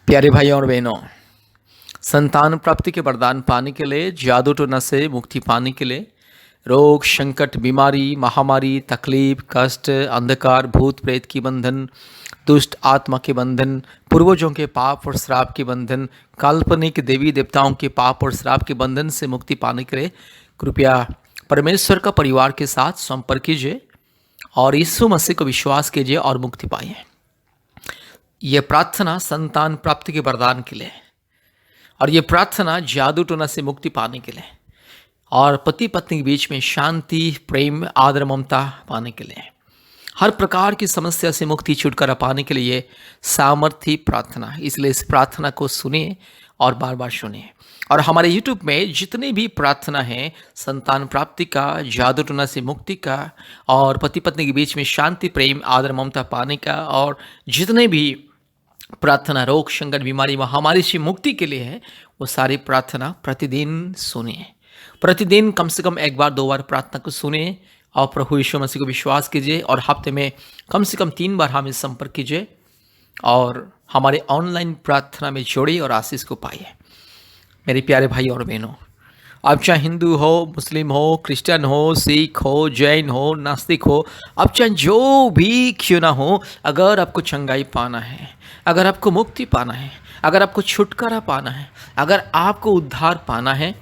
प्यारे भाइयों और बहनों, संतान प्राप्ति के वरदान पाने के लिए, जादू टोना से मुक्ति पाने के लिए, रोग संकट बीमारी महामारी तकलीफ कष्ट अंधकार भूत प्रेत की बंधन, दुष्ट आत्मा के बंधन, पूर्वजों के पाप और श्राप के बंधन, काल्पनिक देवी देवताओं के पाप और श्राप के बंधन से मुक्ति पाने के लिए कृपया परमेश्वर का परिवार के साथ संपर्क कीजिए और यीशु मसीह को विश्वास कीजिए और मुक्ति पाइए। यह प्रार्थना संतान प्राप्ति के वरदान के लिए और ये प्रार्थना जादू टोना से मुक्ति पाने के लिए और पति पत्नी के बीच में शांति प्रेम आदर ममता पाने के लिए, हर प्रकार की समस्या से मुक्ति छुटकारा पाने के लिए ये सामर्थी प्रार्थना है। इसलिए इस प्रार्थना को सुनिए और बार बार सुनिए। और हमारे YouTube में जितनी भी प्रार्थना है संतान प्राप्ति का, जादू टोना से मुक्ति का और पति पत्नी के बीच में शांति प्रेम आदर ममता पाने का और जितने भी प्रार्थना रोग संकट बीमारी महामारी से मुक्ति के लिए है, वो सारी प्रार्थना प्रतिदिन सुनिए। प्रतिदिन कम से कम एक बार दो बार प्रार्थना को सुनिए और प्रभु यीशु मसीह को विश्वास कीजिए और हफ्ते में कम से कम 3 बार हमें संपर्क कीजिए और हमारे ऑनलाइन प्रार्थना में जोड़िए और आशीष को पाइए। मेरे प्यारे भाई और बहनों, आप चाहे हिंदू हो, मुस्लिम हो, क्रिश्चियन हो, सिख हो, जैन हो, नास्तिक हो, आप चाहे जो भी क्यों ना हो, अगर आपको चंगाई पाना है, अगर आपको मुक्ति पाना है, अगर आपको छुटकारा पाना है, अगर आपको उद्धार पाना है,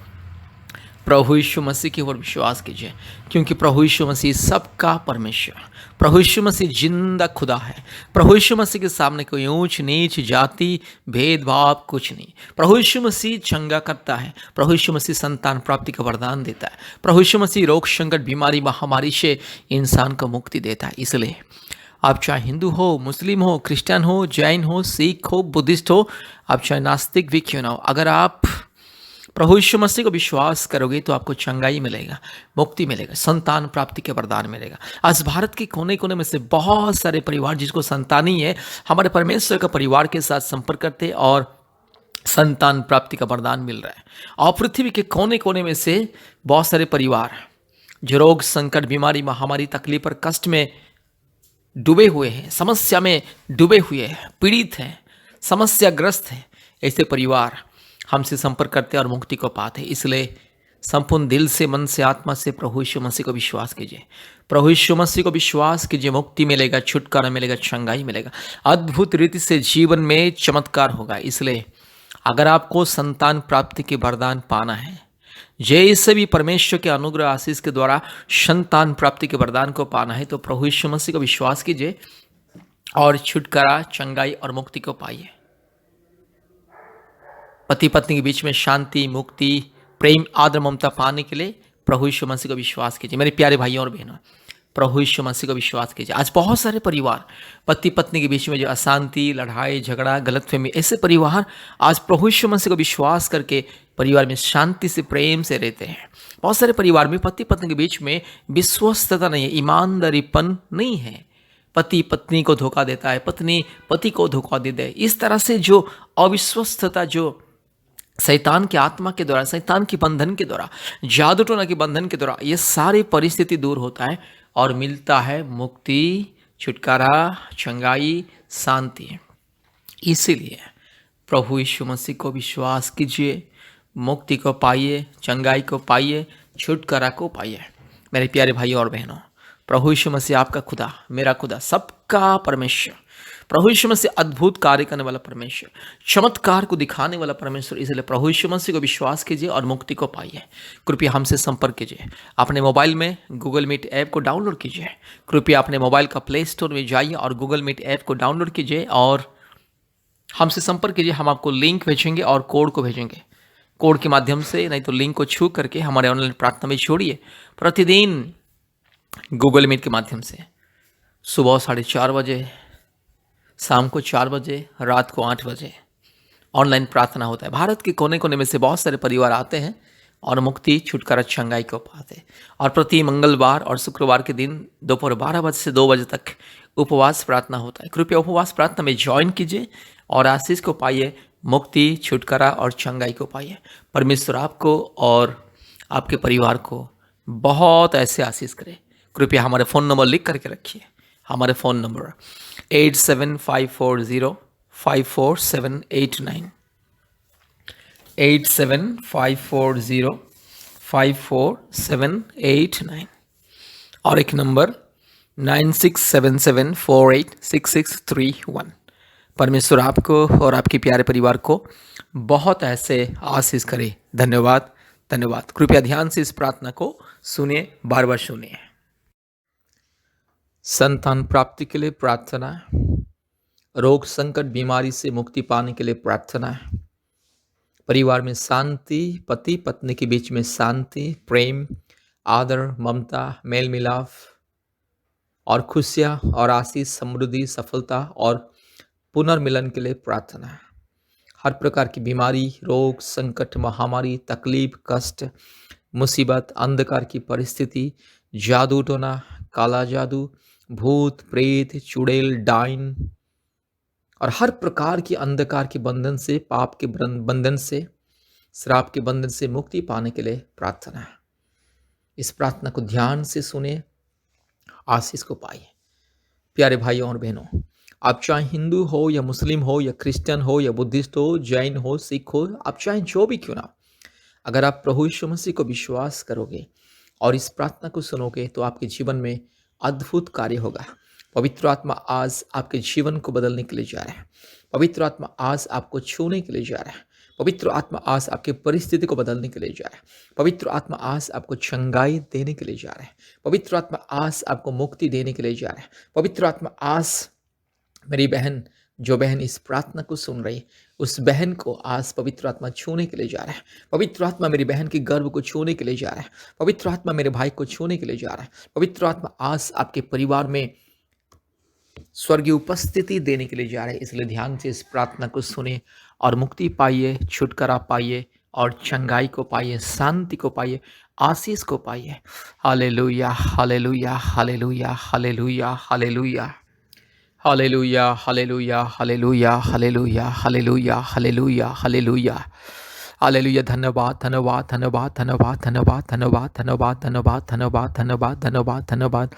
प्रभु यीशु मसीह की ओर विश्वास कीजिए। क्योंकि प्रभु यीशु मसीह सबका परमेश्वर, प्रभु यीशु मसीह जिंदा खुदा है। प्रभु यीशु मसीह के सामने कोई ऊंच नीच जाति भेदभाव कुछ नहीं। प्रभु यीशु मसीह चंगा करता है। प्रभु यीशु मसीह संतान प्राप्ति का वरदान देता है। प्रभु यीशु मसीह रोग संकट बीमारी महामारी से इंसान को मुक्ति देता है। इसलिए आप चाहे हिंदू हो, मुस्लिम हो, क्रिश्चियन हो, जैन हो, सिख हो, बुद्धिस्ट हो, आप चाहे नास्तिक भी क्यों ना हो, अगर आप प्रभु यीशु मसीह को विश्वास करोगे तो आपको चंगाई मिलेगा, मुक्ति मिलेगा, संतान प्राप्ति के वरदान मिलेगा। आज भारत के कोने कोने में से बहुत सारे परिवार जिसको संतान ही है, हमारे परमेश्वर का परिवार के साथ संपर्क करते और संतान प्राप्ति का वरदान मिल रहा है। और पृथ्वी के कोने कोने में से बहुत सारे परिवार जो रोग संकट बीमारी महामारी तकलीफ और कष्ट में डूबे हुए हैं, समस्या में डूबे हुए हैं, पीड़ित हैं, समस्याग्रस्त हैं, ऐसे परिवार हमसे संपर्क करते हैं और मुक्ति को पाते हैं। इसलिए संपूर्ण दिल से, मन से, आत्मा से प्रभु यीशु मसीह को विश्वास कीजिए। प्रभु यीशु मसीह को विश्वास कीजिए, मुक्ति मिलेगा, छुटकारा मिलेगा, चंगाई मिलेगा, अद्भुत रीति से जीवन में चमत्कार होगा। इसलिए अगर आपको संतान प्राप्ति के वरदान पाना है, जैसे भी परमेश्वर के अनुग्रह आशीष के द्वारा संतान प्राप्ति के वरदान को पाना है, तो प्रभु यीशु मसीह को विश्वास कीजिए और छुटकारा चंगाई और मुक्ति को पाइए। पति पत्नी के बीच में शांति मुक्ति प्रेम आदर ममता पाने के लिए प्रभु यीशु मसीह को विश्वास कीजिए। मेरे प्यारे भाइयों और बहनों, प्रभु यीशु मसीह को विश्वास कीजिए। आज बहुत सारे परिवार पति पत्नी के बीच में जो अशांति, लड़ाई झगड़ा, गलतफहमी, ऐसे परिवार आज प्रभु यीशु मसीह को विश्वास करके परिवार में शांति से प्रेम से रहते हैं। बहुत सारे परिवार में पति पत्नी के बीच में विश्वस्तता नहीं है, ईमानदारीपन नहीं है। पति पत्नी को धोखा देता है, पत्नी पति को धोखा देता है। इस तरह से जो अविश्वस्तता, जो शैतान की आत्मा के द्वारा, शैतान की बंधन के द्वारा, जादू टोना के बंधन के द्वारा ये सारी परिस्थिति दूर होता है और मिलता है मुक्ति, छुटकारा, चंगाई, शांति। इसीलिए प्रभु यीशु मसीह को विश्वास कीजिए, मुक्ति को पाइए, चंगाई को पाइए, छुटकारा को पाइए। मेरे प्यारे भाइयों और बहनों, प्रभु यीशु मसीह आपका खुदा, मेरा खुदा, सबका परमेश्वर, प्रभु यीशु मसीह अद्भुत कार्य करने वाला परमेश्वर, चमत्कार को दिखाने वाला परमेश्वर। इसलिए प्रभु यीशु मसीह को विश्वास कीजिए और मुक्ति को पाइए। कृपया हमसे संपर्क कीजिए। अपने मोबाइल में गूगल मीट ऐप को डाउनलोड कीजिए। कृपया अपने मोबाइल का प्ले स्टोर में जाइए और गूगल मीट ऐप को डाउनलोड कीजिए और हमसे संपर्क कीजिए। हम आपको लिंक भेजेंगे और कोड को भेजेंगे। कोड के माध्यम से, नहीं तो लिंक को छू करके हमारे ऑनलाइन प्रार्थना में जोड़िए। प्रतिदिन गूगल मीट के माध्यम से सुबह 4:30 बजे, शाम को 4 बजे, रात को 8 बजे ऑनलाइन प्रार्थना होता है। भारत के कोने कोने में से बहुत सारे परिवार आते हैं और मुक्ति छुटकारा चंगाई को पाते हैं। और प्रति मंगलवार और शुक्रवार के दिन दोपहर 12 बजे से 2 बजे तक उपवास प्रार्थना होता है। कृपया उपवास प्रार्थना में ज्वाइन कीजिए और आशीष को पाइए, मुक्ति, छुटकारा और चंगाई को पाइए। परमेश्वर आपको और आपके परिवार को बहुत ऐसे आशीष करे। कृपया हमारे फ़ोन नंबर लिख करके रखिए। हमारे फ़ोन नंबर 875404 54789, 8754054789, और एक नंबर 9677486631। परमेश्वर आपको और आपके प्यारे परिवार को बहुत ऐसे आशीष करे। धन्यवाद, धन्यवाद। कृपया ध्यान से इस प्रार्थना को सुनिए, बार बार सुनिए। संतान प्राप्ति के लिए प्रार्थना, रोग संकट बीमारी से मुक्ति पाने के लिए प्रार्थना, परिवार में शांति, पति पत्नी के बीच में शांति, प्रेम, आदर, ममता, मेल मिलाप और खुशियाँ और आशीष, समृद्धि, सफलता और पुनर्मिलन के लिए प्रार्थना। हर प्रकार की बीमारी, रोग, संकट, महामारी, तकलीफ, कष्ट, मुसीबत, अंधकार की परिस्थिति, जादू टोना, काला जादू, भूत, प्रेत, चुड़ैल, डाइन और हर प्रकार की अंधकार के बंधन से, पाप के बंधन से, श्राप के बंधन से मुक्ति पाने के लिए प्रार्थना है। इस प्रार्थना को ध्यान से सुने, आशीष को पाइए। प्यारे भाइयों और बहनों, आप चाहे हिंदू हो या मुस्लिम हो या क्रिश्चियन हो या बुद्धिस्ट हो, जैन हो, सिख हो, आप चाहे जो भी क्यों ना, अगर आप प्रभु यीशु मसीह को विश्वास करोगे और इस प्रार्थना को सुनोगे तो आपके जीवन में अद्भुत कार्य होगा। पवित्र आत्मा आज आपके जीवन को बदलने के लिए जा रहा है। पवित्र आत्मा आज आपको छूने के लिए जा रहा है। पवित्र आत्मा आज आपके परिस्थिति को बदलने के लिए जा रहा है। पवित्र आत्मा आज आपको चंगाई देने के लिए जा रहा है। पवित्र आत्मा आज आपको मुक्ति देने के लिए जा रहा है। पवित्र आत्मा आज, मेरी बहन, जो बहन इस प्रार्थना को सुन रही, उस बहन को आज पवित्र आत्मा छूने के लिए जा रहा है। पवित्र आत्मा मेरी बहन के गर्भ को छूने के लिए जा रहा है। पवित्र आत्मा मेरे भाई को छूने के लिए जा रहा है। पवित्र आत्मा आज आपके परिवार में स्वर्गीय उपस्थिति देने के लिए जा रहे हैं। इसलिए ध्यान से इस प्रार्थना को सुने और मुक्ति पाइए, छुटकारा पाइए और चंगाई को पाइए, शांति को पाइए, आशीष को पाइए। Hallelujah, hallelujah, hallelujah, hallelujah, hallelujah, hallelujah, hallelujah, hallelujah, hallelujah, hallelujah, hallelujah, hallelujah, hallelujah. धन्यवाद, धन्यवाद, धन्यवाद, धन्यवाद, धन्यवाद, धन्यवाद, धन्यवाद, धन्यवाद, धन्यवाद, धन्यवाद, धन्यवाद, धन्यवाद।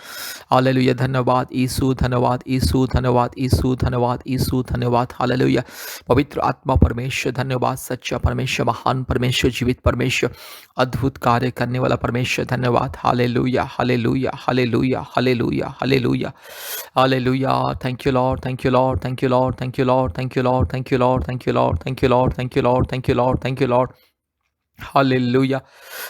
हालेलुया, धन्यवाद यीशु, धन्यवाद यीशु, धन्यवाद यीशु, धन्यवाद यीशु, धन्यवाद। हालेलुया। पवित्र आत्मा परमेश्वर, धन्यवाद। सच्चा परमेश्वर, महान परमेश्वर, जीवित परमेश्वर, अद्भुत कार्य करने वाला परमेश्वर, धन्यवाद। Hallelujah, hallelujah, hallelujah, hallelujah, hallelujah, hallelujah. Thank you Lord, thank you Lord, thank you Lord, thank you Lord, thank you Lord, thank you Lord, thank you Lord, thank you Lord, thank you Lord, thank you Lord, thank you Lord. Hallelujah,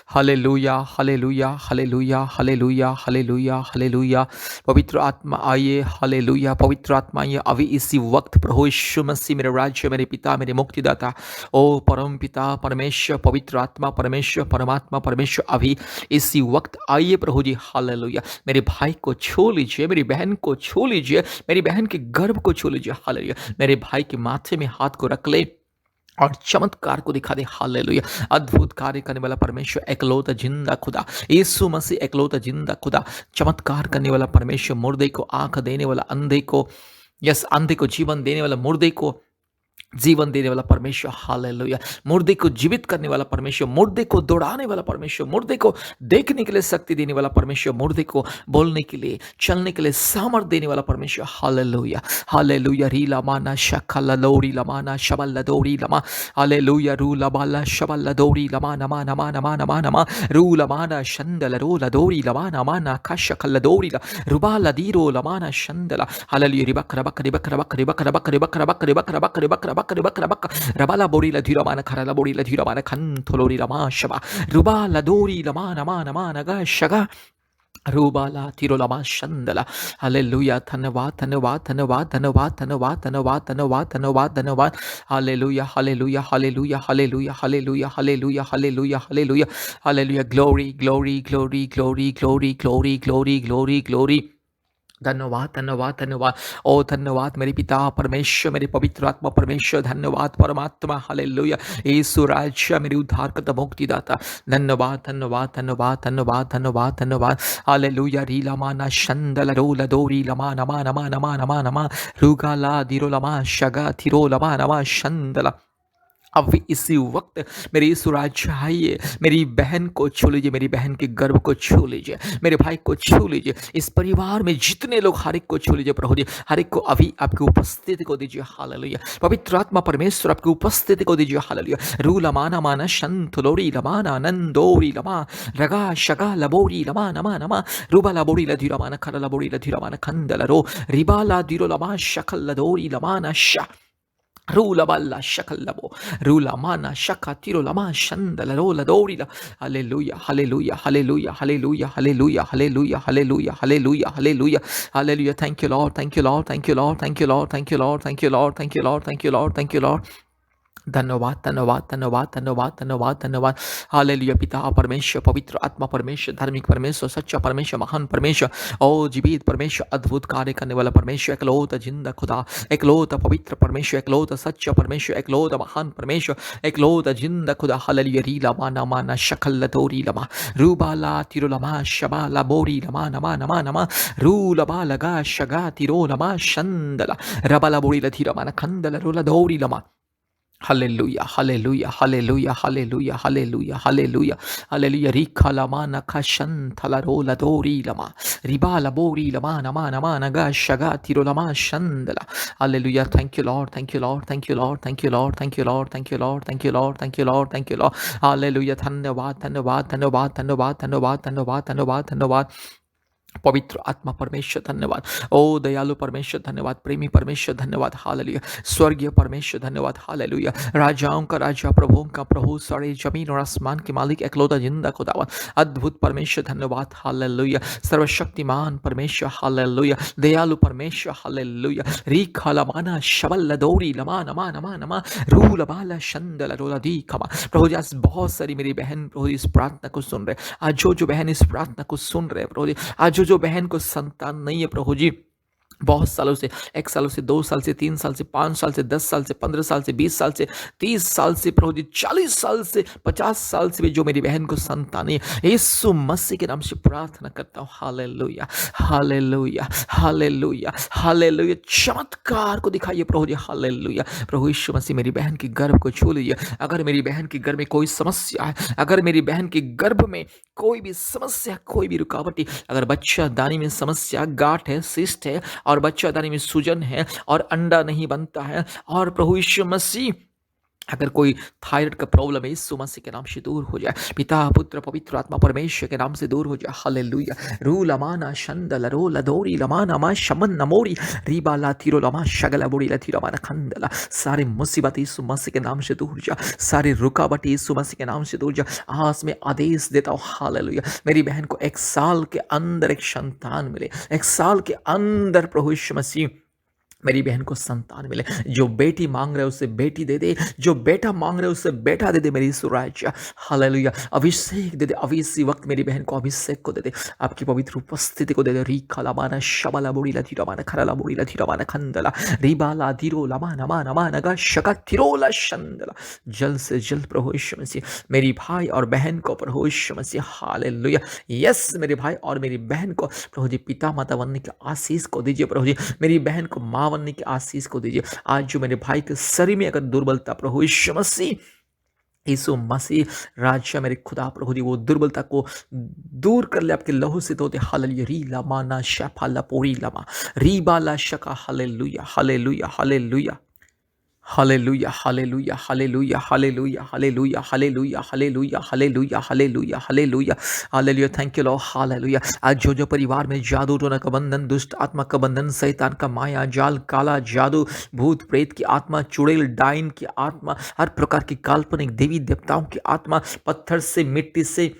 hallelujah, hallelujah, hallelujah, hallelujah, hallelujah, hallelujah. पवित्र आत्मा आइए, hallelujah. पवित्र आत्मा आइए अभी इसी वक्त। प्रभु यीशु मसीह, मेरे राज्य, मेरे पिता, मेरे मुक्तिदाता, ओ परम पिता परमेश्वर, पवित्र आत्मा परमेश्वर, परमात्मा परमेश्वर, अभी इसी वक्त आइए प्रभु जी। हालेलुया। मेरे भाई को छू लीजिए, मेरी बहन को छू लीजिए, मेरी बहन के गर्भ को छू लीजिए। हालेलुया। मेरे भाई के माथे में हाथ को रख ले और चमत्कार को दिखा दे। हालेलुया। अद्भुत कार्य करने वाला परमेश्वर, एकलौता जिंदा खुदा, यीशु मसीह एकलौता जिंदा खुदा, चमत्कार करने वाला परमेश्वर, मुर्दे को आंख देने वाला, अंधे को, यस, अंधे को जीवन देने वाला, मुर्दे को जीवन देने वाला परमेश्वर। हालेलुया। मुर्दे को जीवित करने वाला परमेश्वर, मुर्दे को दौड़ाने वाला परमेश्वर, मुर्दे को देखने के लिए शक्ति देने वाला परमेश्वर, मुर्दे को बोलने के लिए, चलने के लिए सामर्थ्य देने वाला परमेश्वर। Hallelujah, hallelujah. री लमाना शखला लोरी लमाना शबल दौड़ी लमा। हालेलुया। रू लबाला शबल दौड़ी लमा नमा नमा नमा नमा नमा। रू लमाना शंदल रो लदौड़ी लमा नमा ना खशखल दौड़ी ला रुबाला दीरो लमाना शंदला। हालेलुया। रिबक रबक रिबक रबक रिबक रबक रिबक रबक रिबक रबक रिबक रबक रिबक रबक रबाला बोरी ला धीरा माना खराला बोरी ला धीरा माना खन थोलोरी लमा शबा रुबाला दोरी लमा नमा नमा नगा शगा रूबाला तिरोलामा शंदला। हालेलुया। धन्यवाद, धन्यवाद, धन्यवाद, धन्यवाद, धन्यवाद, धन्यवाद, धन्यवाद, धन्यवाद, धन्यवाद। Hallelujah, hallelujah, hallelujah, hallelujah, hallelujah, hallelujah, hallelujah, hallelujah, hallelujah. Glory, glory, glory, glory, glory, glory, glory, glory, glory. धन्यवाद, धन्यवाद, धन्यवाद। ओ धन्यवाद मेरे पिता परमेश्वर, मेरे पवित्र आत्मा परमेश्वर, धन्यवाद परमात्मा। हालेलुया। यीशु राज्य, मेरे उद्धारकर्ता, मुक्तिदाता, धन्यवाद, धन्यवाद, धन्यवाद, धन्यवाद, धन्यवाद, धन्यवाद। हालेलुया। रीला माना शंदल रोला दोरी लमा नमा नमा नमा नमा नमा रुगाला दिरो लमा शगा थिरो लमा नमा शंदला। अब भी इसी वक्त मेरे यीशु राजा आइए, मेरी बहन को छू लीजिए, मेरी बहन के गर्भ को छू लीजिए, मेरे भाई को छू लीजिए, इस परिवार में जितने लोग, हर एक को छू लीजिए प्रभु जी, हर एक को अभी आपकी उपस्थिति को दीजिए। हालेलुया। पवित्र आत्मा परमेश्वर आपकी उपस्थिति को दीजिए। हालेलुया। रू लमाना माना शंत लोरी लमाना नंदोरी लमा रगा शगा लबोरी लमा नमा नमा रूबा लबोरी लधीरा माना खरा लबोरी लधीरा माना खंदल रो रिबा ला दिरो लमा शकल लदोरी लमाना शा Rula balla shakallabo, rula mana shakatiro lama shandala rola dorila. Hallelujah, hallelujah, hallelujah, hallelujah, hallelujah, hallelujah, hallelujah, hallelujah, hallelujah, hallelujah. Thank you, Lord, thank you, Lord, thank you, Lord, thank you, Lord, thank you, Lord, thank you, Lord, thank you, Lord, thank you, Lord, thank you, Lord. धन्यवाद धन्यवाद धन्यवाद धन्यवाद धन्यवाद धन्यवाद। Hallelujah. पिता परमेश्वर, पवित्र आत्मा परमेश्वर, धार्मिक परमेश्वर, सच्चा परमेश्वर, महान परमेश्वर, ओ जीवित परमेश्वर, अद्भुत कार्य करने वाला परमेश्वर, एकलौता जिंदा खुदा, एकलौता पवित्र परमेश्वर, एकलौता सच्चा परमेश्वर, एकलौता महान परमेश्वर, एकलौता जिंदा खुदा। हालेलुया। रीला माना माना शकल तोरी लमा रूबाला तिरो लमा शबाला बोरी लमा नमा नमा नमा रूलबा लगा शगा तिरो लमा शंदला रबाला बोरी लधीरा माना खंदला रोला दौरी लमा। Hallelujah, hallelujah, hallelujah, hallelujah, hallelujah, hallelujah, hallelujah. Rika lama nakashan talarola dori lama. Riba labori lama nama nama naga shaga tiro lama shandala. Hallelujah. Thank you, Lord. Thank you, Lord. Thank you, Lord. Thank you, Lord. Thank you, Lord. Thank you, Lord. Thank you, Lord. Thank you, Lord. Thank you, Lord. Hallelujah. धन्यवाद धन्यवाद धन्यवाद धन्यवाद धन्यवाद धन्यवाद धन्यवाद धन्यवाद। पवित्र आत्मा परमेश्वर धन्यवाद। ओ दयालु परमेश्वर धन्यवाद। प्रेमी परमेश्वर धन्यवाद। हालेलुया। स्वर्गीय परमेश्वर धन्यवाद। हालेलुया। राजाओं का राजा, प्रभुओं का प्रभु, सारे जमीन और आसमान के मालिक, एकलौता जिंदा खुदावन, अद्भुत परमेश्वर धन्यवाद। हालेलुया। सर्वशक्तिमान परमेश्वर। हालेलुया। दयालु परमेश्वर। हालेलुया। रीखा लमाना शबल लदोरी लमा नमा नमा नमा रूल बाला शंदल रोला दी खमा। प्रभु जी, आज बहुत सारी मेरी बहन प्रभु जी इस प्रार्थना को सुन रहे, आज जो बहन इस प्रार्थना को सुन रहे प्रभु जी, आज जो बहन को संतान नहीं है प्रभु जी, बहुत सालों से, 1 सालों से, 2 साल से, 3 साल से, 5 साल से, 10 साल से, 15 साल से, 20 साल से, 30 साल से, प्रभु जी 40 साल से, 50 साल से भी जो मेरी बहन को संतान है, यीशु मसीह के नाम से प्रार्थना करता हूँ। Hallelujah, hallelujah, hallelujah, hallelujah. चमत्कार को दिखाइए प्रभु जी। हालेलुया। प्रभु यीशु मसीह मेरी बहन की गर्भ को छू लीजिए। अगर मेरी बहन की गर्भ में कोई समस्या है, अगर मेरी बहन की गर्भ में कोई भी समस्या, कोई भी रुकावटी, अगर बच्चा दानी में समस्या, गांठ है, सिस्ट है, और बच्चादानी में सूजन है और अंडा नहीं बनता है, और प्रभु यीशु मसीह अगर कोई थायराइड का प्रॉब्लम है, यीशु मसीह के नाम से दूर हो जाए। पिता पुत्र पवित्र आत्मा परमेश्वर के नाम से दूर हो जाए। हालेलुया। रू लमाना शंदल रो लदोरी लमाना मा शमन नमोरी रीबा लाथिरो लमा शगला बोरी लाथिरो माना खंदला। सारे मुसीबत यीशु मसीह के नाम से दूर हो जा, सारी रुकावट यीशु मसीह के नाम से दूर जा। आज मैं आदेश देता हूँ हालेलुया, मेरी बहन को 1 साल के अंदर एक संतान मिले, 1 साल के अंदर प्रभु यीशु मसीह मेरी बहन को संतान मिले। जो बेटी मांग रहे उसे बेटी दे दे, जो बेटा मांग रहे उसे बेटा दे दे मेरी सुराजा। हालेलुया। अभिषेक दे दे, अभी इसी वक्त मेरी बहन को अभिषेक को दे दे, आपकी पवित्र उपस्थिति को दे दे। रीखा लामाना शबला बोड़ी ला धीरा माना खरा ला बोड़ी ला धीरा माना खंदला रीबा ला धीरो लमा नमा नमा नगा शका थिरोला शंदला। जल्द से जल्द प्रभु यीशु मसीह मेरी भाई और बहन को प्रभु यीशु मसीह। हालेलुया। यस, मेरे भाई और मेरी बहन को प्रभु जी पिता माता बनने की आशीष को दीजिए। प्रभु जी मेरी बहन को माँ बनने की आशीष को दीजिए। आज जो मेरे भाई के शरीर में अगर दुर्बलता, प्रभु यीशु मसीह, यीशु मसीह राजा मेरे खुदा प्रभु जी वो दुर्बलता को दूर कर ले आपके लहू से धोते। हालेलुया। री लामा ना शफा लपोरी लमा रीबा ला शका। Hallelujah, hallelujah, hallelujah, hallelujah, hallelujah, hallelujah, hallelujah, hallelujah, hallelujah, hallelujah, hallelujah, hallelujah, hallelujah, hallelujah. Thank you Lord. Hallelujah. आज जो परिवार में जादू टोना का बंधन, दुष्ट आत्मा का बंधन, शैतान का माया जाल, काला जादू, भूत प्रेत की आत्मा, चुड़ैल डाइन की आत्मा, हर प्रकार की काल्पनिक देवी देवताओं की आत्मा, पत्थर से, मिट्टी से,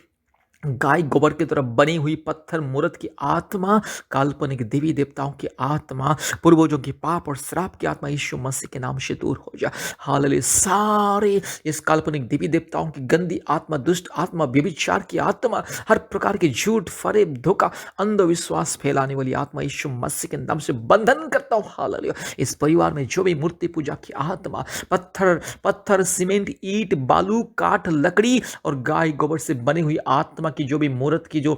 गाय गोबर की तरह बनी हुई पत्थर मूर्त की आत्मा, काल्पनिक देवी देवताओं की आत्मा, पूर्वजों की पाप और श्राप की आत्मा यीशु मसीह के नाम से दूर हो जा। हालेलुया। सारे इस काल्पनिक देवी देवताओं की गंदी आत्मा, दुष्ट आत्मा, व्यभिचार की आत्मा, हर प्रकार के झूठ, फरेब, धोखा, अंधविश्वास फैलाने वाली आत्मा यीशु मसीह के नाम से बंधन करता हूँ। हालेलुया। इस परिवार में जो भी मूर्ति पूजा की आत्मा, पत्थर, सीमेंट, ईंट, बालू, काठ, लकड़ी और गाय गोबर से बनी हुई आत्मा की जो भी मूर्त की जो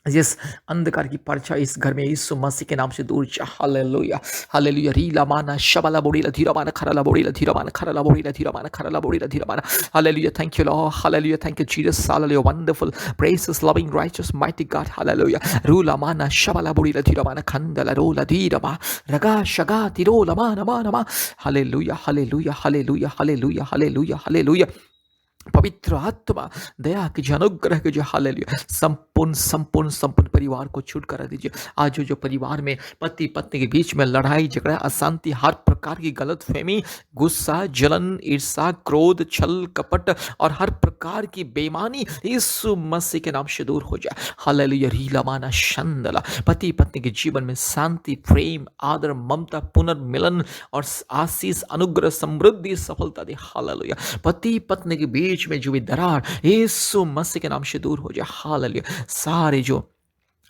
जिस अंधकार की परछाई इस घर में यीशु मसीह के नाम से दूर जा। Hallelujah, hallelujah. रीला माना शबला बोड़ीला धीरा माना खरला बोड़ीला धीरा माना खरला बोड़ीला धीरा माना खरला बोड़ीला धीरा माना। Hallelujah, thank you Lord, hallelujah, thank you Jesus, hallelujah, wonderful, precious, loving, righteous, mighty God, hallelujah. रूला माना शबला बोड़ीला धीरा माना खंदला रोला धीरा मा रगा शगा तिरोला माना माना मा। Hallelujah, hallelujah, hallelujah, hallelujah, hallelujah, hallelujah. पवित्र आत्मा दया की जो अनुग्रह की जो हालेलुया संपूर्ण संपूर्ण संपूर्ण परिवार को छुटकारा दीजिए। आज जो परिवार में पति पत्नी के बीच में लड़ाई झगड़ा अशांति हर प्रकार की गलत फहमी गुस्सा जलन ईर्षा क्रोध छल कपट और हर प्रकार की बेईमानी यीशु मसीह के नाम से दूर हो जाए। हालेलुया, रीला माना शंदला। पति पत्नी के जीवन में शांति प्रेम आदर ममता पुनर्मिलन और आशीष अनुग्रह समृद्धि सफलता दे। हालेलुया, पति पत्नी के बीच में जो भी दरार यीशु मसीह के नाम से दूर हो जाए। हालेलुया, सारे जो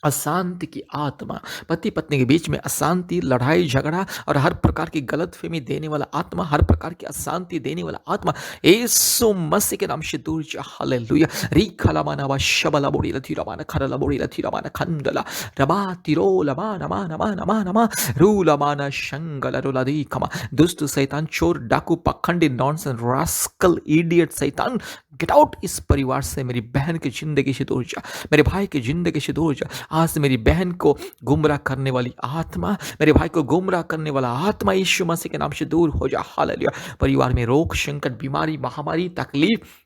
अशांति की आत्मा पति पत्नी के बीच में अशांति लड़ाई झगड़ा और हर प्रकार की गलतफहमी देने वाला आत्मा हर प्रकार की अशांति देने वाला आत्मा यीशु मसीह के नाम से दूर जा। हालेलुया, री खलामाना वा शबला बोड़ी लथी रमाना खरला बोड़ी लथी रमाना खंडला रबा तिरो लमा नमा नमा नमा नमा रू लमाना शंगला रोला दी खमा। दुष्ट शैतान चोर डाकू पखंडी नॉनसेंस रास्कल इडियट शैतान गेट आउट इस परिवार से। मेरी बहन की जिंदगी से दूर जा, मेरे भाई की जिंदगी से दूर जा। आज से मेरी बहन को गुमराह करने वाली आत्मा मेरे भाई को गुमराह करने वाला आत्मा यीशु मसीह के नाम से दूर हो जा। हालेलुया, परिवार में रोग संकट बीमारी महामारी तकलीफ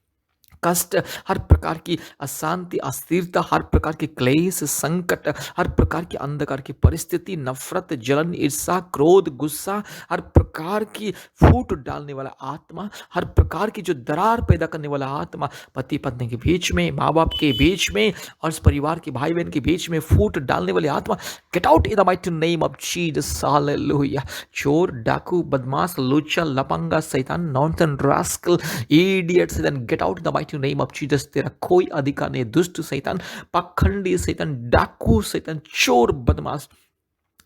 कष्ट हर प्रकार की अशांति अस्थिरता हर प्रकार के क्लेश संकट हर प्रकार की अंधकार की परिस्थिति नफरत जलन ईर्षा क्रोध गुस्सा हर प्रकार की फूट डालने वाला आत्मा हर प्रकार की जो दरार पैदा करने वाला आत्मा पति पत्नी के बीच में माँ बाप के बीच में और इस परिवार के भाई बहन के बीच में फूट डालने वाले आत्मा get out in the mighty name of Jesus. Hallelujah, चोर डाकू बदमाश लुच्चा लपंगा शैतान नॉनसेंस रास्कल इडियट शैतान get out in the mighty name of Jesus. तेरा कोई अधिकार नहीं। दुष्ट शैतान पाखंडी शैतान डाकू शैतान चोर बदमाश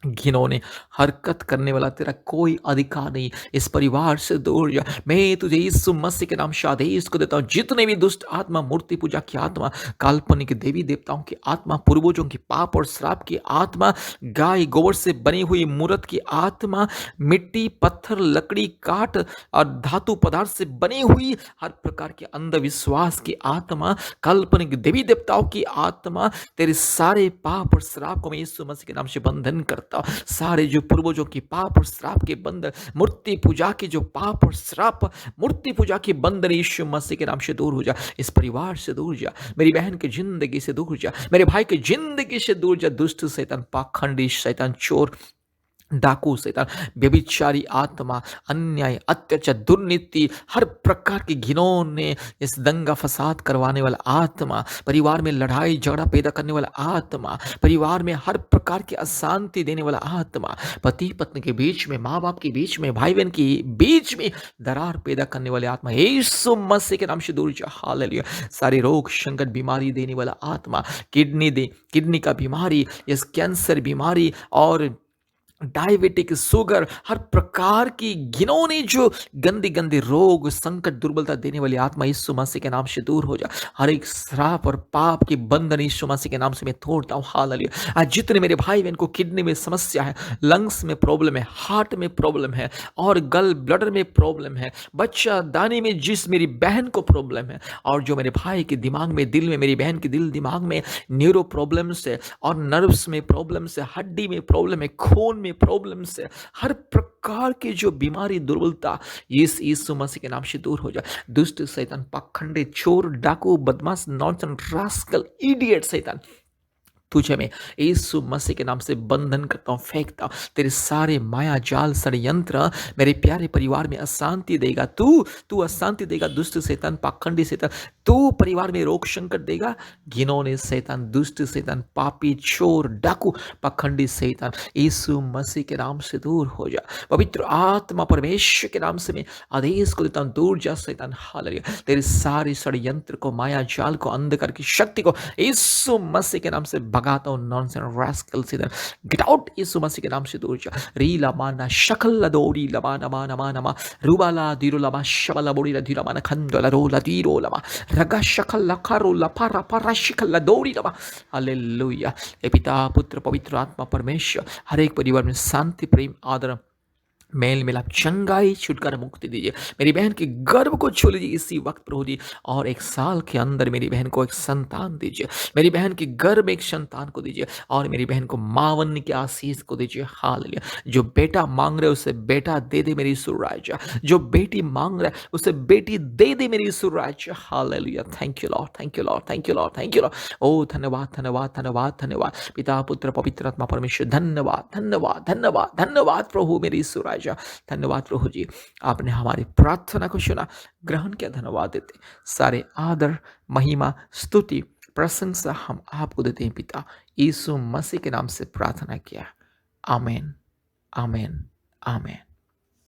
घिनौने हरकत करने वाला तेरा कोई अधिकार नहीं। इस परिवार से दूर जा। मैं तुझे यीशु मसीह के नाम से आदेश को देता हूँ, जितने भी दुष्ट आत्मा मूर्ति पूजा की आत्मा काल्पनिक देवी देवताओं की आत्मा पूर्वजों की पाप और श्राप की आत्मा गाय गोबर से बनी हुई मूर्त की आत्मा मिट्टी पत्थर लकड़ी काठ और धातु पदार्थ से बनी हुई हर प्रकार के अंधविश्वास की आत्मा काल्पनिक देवी देवताओं की आत्मा तेरे सारे पाप और श्राप को मैं यीशु मसीह के नाम से बंधन करता। सारे जो पूर्वजों की पाप और श्राप के बंधन मूर्ति पूजा की जो पाप और श्राप मूर्ति पूजा की बंधन यीशु मसीह के नाम से दूर हो जा। इस परिवार से दूर जा, मेरी बहन की जिंदगी से दूर जा, मेरे भाई की जिंदगी से दूर जा। दुष्ट शैतान पाखंडी शैतान चोर डाकू शैतान व्यभिचारी आत्मा अन्याय अत्याचार दुर्नीति हर प्रकार की घिनौने इस दंगा फसाद करवाने वाला आत्मा परिवार में लड़ाई झगड़ा पैदा करने वाला आत्मा परिवार में हर प्रकार की अशांति देने वाला आत्मा पति पत्नी के बीच में माँ बाप के बीच में भाई बहन के बीच में दरार पैदा करने वाले आत्मा यीशु मसीह के नाम से दूर जा। हालेलुया, सारे रोग संकट बीमारी देने वाला आत्मा किडनी का बीमारी इस कैंसर बीमारी और डायबिटिक शुगर हर प्रकार की घिनौनी जो गंदी गंदी रोग संकट दुर्बलता देने वाली आत्मा यीशु मसीह के नाम से दूर हो जा। हर एक श्राप और पाप की बंधन यीशु मसीह के नाम से मैं तोड़ता हूँ। हालेलुया, आज जितने मेरे भाई बहन को किडनी में समस्या है लंग्स में प्रॉब्लम है हार्ट में प्रॉब्लम है और गल ब्लडर में प्रॉब्लम है बच्चा दानी में जिस मेरी बहन को प्रॉब्लम है और जो मेरे भाई के दिमाग में दिल में मेरी बहन के दिल दिमाग में न्यूरो प्रॉब्लम्स है और नर्व्स में प्रॉब्लम्स है हड्डी में प्रॉब्लम है खून में प्रॉब्लम से हर प्रकार की जो बीमारी दुर्बलता यीशु मसीह के नाम से दूर हो जाए। दुष्ट शैतान पाखंडी चोर डाकू बदमाश नॉनसेंस रास्कल इडियट शैतान तुझे मैं यीशु मसीह के नाम से बंधन करता हूँ फेंकता हूँ। तेरे सारे माया जाल षड्यंत्र मेरे प्यारे परिवार में अशांति देगा तू अशांति देगा। दुष्ट शैतान पाखंडी शैतान तू परिवार में रोग संकट देगा। घिनौने शैतान दुष्ट शैतान पापी चोर डाकू पाखंडी शैतान यीशु मसीह के नाम से दूर हो जा। पवित्र आत्मा परमेश्वर के नाम से मैं आदेश को देता हूँ दूर जा शैतान। हालेलुया, तेरे सारे षड्यंत्र को माया जाल को अंधकार की शक्ति को यीशु मसीह के नाम से भगाता हूँ नॉनसेंस रास्कल्स इधर, गेट आउट यीशु मसीह के नाम से दूर जा। री लमाना शकल लदोरी लमा नमा नमा नमा रुबाला दीरो लमा शबला बोरी लधीरा माना खंडला रोला दीरो लमा रगा शकल लखारो लपारा पारा शिकल लदोरी लमा। हालेलुया। हे पिता पुत्र पवित्र आत्मा परमेश्वर हर एक परिवार में शांति प्रेम आदर मेल मिलाप चंगाई छुटकारा मुक्ति दीजिए। मेरी बहन के गर्भ को छू लीजिए इसी वक्त प्रभु जी, और 1 साल के अंदर मेरी बहन को एक संतान दीजिए। मेरी बहन के गर्भ में एक संतान को दीजिए और मेरी बहन को मावन के आशीष को दीजिए। हालेलुया। जो बेटा मांग रहे उसे बेटा दे दे मेरी सुराजा, जो बेटी मांग रहा है उसे बेटी दे दे मेरी सुराजा। Hallelujah. Thank you Lord, thank you Lord, thank you Lord, thank you Lord. ओ धन्यवाद धन्यवाद धन्यवाद धन्यवाद पिता पुत्र पवित्र आत्मा परमेश्वर, धन्यवाद धन्यवाद धन्यवाद धन्यवाद प्रभु मेरी सुराजा। धन्यवाद प्रभु जी, आपने हमारी प्रार्थना को सुना, ग्रहण किया, धन्यवाद देते। सारे आदर महिमा स्तुति प्रशंसा हम आपको देते हैं पिता, यीशु मसीह के नाम से प्रार्थना किया। आमीन आमीन आमीन।